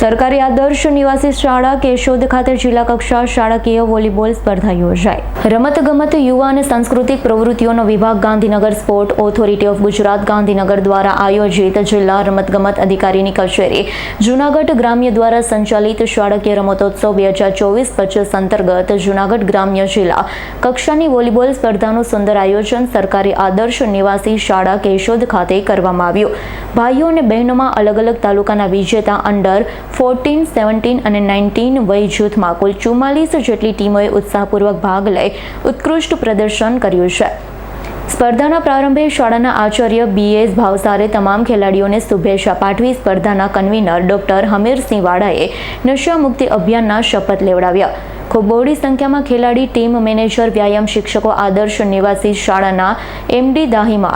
સરકારી આદર્શ નિવાસી શાળા કેશોદ ખાતે જિલ્લા કક્ષા શાળાકીય વોલીબોલ સ્પર્ધા યોજાઈ. રમતગમત, યુવા અને સાંસ્કૃતિક પ્રવૃત્તિઓનો વિભાગ Gandhinagar sport authority of Gujarat Gandhinagar દ્વારા આયોજિત જિલ્લા રમતગમત અધિકારીની કચેરી જૂનાગઢ ગ્રામ્ય દ્વારા સંચાલિત શાળાકીય રમતોત્સવ 2024-25 અંતર્ગત જૂનાગઢ ગ્રામ્ય જિલ્લા કક્ષાની વોલીબોલ સ્પર્ધાનું સુંદર આયોજન સરકારી આદર્શ નિવાસી શાળા કેશોદ ખાતે કરવામાં આવ્યું. ભાઈઓ અને બહેનોમાં અલગ અલગ તાલુકાના વિજેતા અંડર 14, 17 અને 19 વય જૂથમાં કુલ 44 જેટલી ટીમોએ ઉત્સાહપૂર્વક ભાગ લઈ ઉત્કૃષ્ટ પ્રદર્શન કર્યું છે. સ્પર્ધાના પ્રારંભે શાળાના આચાર્ય BS ભાવસારે તમામ ખેલાડીઓને શુભેચ્છા પાઠવી સ્પર્ધાના કન્વીનર ડોક્ટર હમીરસિંહ વાડાએ નશા મુક્તિ અભિયાનના શપથ લેવડાવ્યા. ખૂબ બહોળી સંખ્યામાં ખેલાડી, ટીમ મેનેજર, વ્યાયામ શિક્ષકો, આદર્શ નિવાસી શાળાના MD દાહીમા,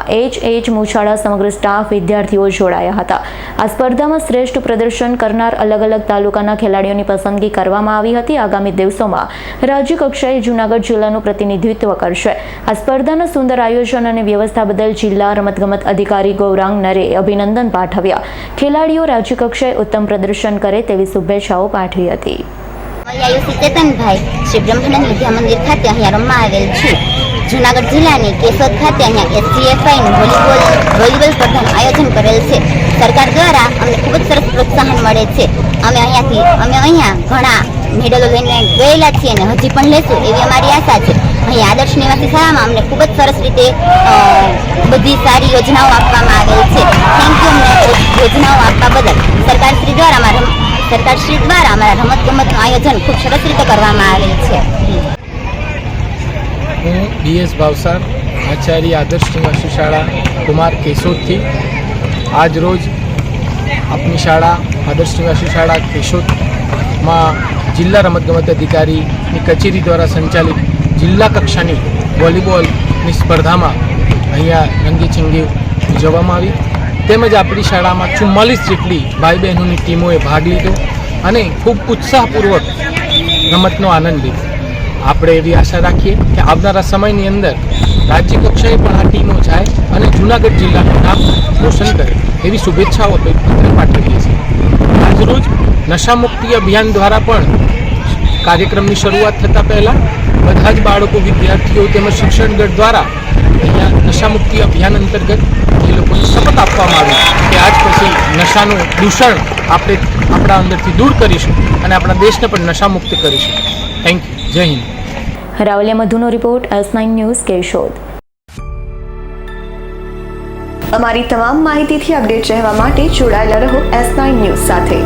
H મુછાળા સમગ્ર સ્ટાફ, વિદ્યાર્થીઓ જોડાયા હતા. આ સ્પર્ધામાં શ્રેષ્ઠ પ્રદર્શન કરનાર અલગ અલગ તાલુકાના ખેલાડીઓની પસંદગી કરવામાં આવી હતી. આગામી દિવસોમાં રાજ્ય કક્ષાએ જૂનાગઢ જિલ્લાનું પ્રતિનિધિત્વ કરશે. આ સ્પર્ધાના સુંદર આયોજન અને વ્યવસ્થા બદલ જિલ્લા રમતગમત અધિકારી ગૌરાંગ નરે અભિનંદન પાઠવ્યા. ખેલાડીઓ રાજ્ય કક્ષાએ ઉત્તમ પ્રદર્શન કરે તેવી શુભેચ્છાઓ પાઠવી હતી. આયુષી ચેતનભાઈ શ્રી બ્રહ્માનંદ વિદ્યા મંદિર ખાતે અહીંયા રમવા આવેલ છું. જૂનાગઢ જિલ્લાની કેશોદ ખાતે અહીંયા SGFIનું વોલીબોલ સ્પર્ધાનું આયોજન કરેલ છે. સરકાર દ્વારા અમને ખૂબ જ સરસ પ્રોત્સાહન મળે છે. અમે અહીંયા ઘણા મેડલો લઈને ગયેલા છીએ અને હજી પણ લેશું એવી અમારી આશા છે. અહીંયા આદર્શ નિવાસી શાળામાં અમને ખૂબ જ સરસ રીતે બધી સારી યોજનાઓ આપવામાં આવેલ છે. થેન્ક યુ અમને યોજનાઓ આપવા બદલ. સરકારશ્રી દ્વારા અમારા રમતગમતનું આયોજન ખૂબ સરસ રીતે કરવામાં આવેલ છે. હું BS ભાવસાર, આચાર્ય આદર્શ નિવાસી શાળા કુમાર કેશોદથી આજ રોજ આપની શાળા આદર્શ નિવાસી શાળા કેશોદમાં જિલ્લા રમતગમત અધિકારીની કચેરી દ્વારા સંચાલિત જિલ્લા કક્ષાની વોલીબોલની સ્પર્ધામાં અહીંયા રંગીચંગી ઉજવવામાં આવી. તેમજ આપણી શાળામાં 44 જેટલી ભાઈ બહેનોની ટીમોએ ભાગ લીધો અને ખૂબ ઉત્સાહપૂર્વક રમતનો આનંદ લીધો. આપણે એવી આશા રાખીએ કે આવનારા સમયની અંદર રાજ્ય કક્ષાએ પણ આ ટીમો જાય અને જૂનાગઢ જિલ્લાનું નામ રોશન કરે એવી શુભેચ્છાઓ પાઠવીએ છીએ. આજરોજ નશામુક્તિ અભિયાન દ્વારા પણ કાર્યક્રમની શરૂઆત થતાં પહેલાં બધા જ બાળકો, વિદ્યાર્થીઓ તેમજ શિક્ષણગઢ દ્વારા અહીંયા નશામુક્તિ અભિયાન અંતર્ગત એ લોકોને શપથ આપવામાં આવી કે આજ પછી નશાનું દૂષણ આપણે આપણા અંદરથી દૂર કરીશું અને આપણા દેશને પણ નશામુક્ત કરીશું. Thank you. જય હિન્દ. રાવલિયા મધુનો રિપોર્ટ, S9 ન્યૂઝ, કેશોદ. અમારી તમામ માહિતીથી અપડેટ રહેવા માટે જોડાયેલા રહો S9 ન્યૂઝ સાથે.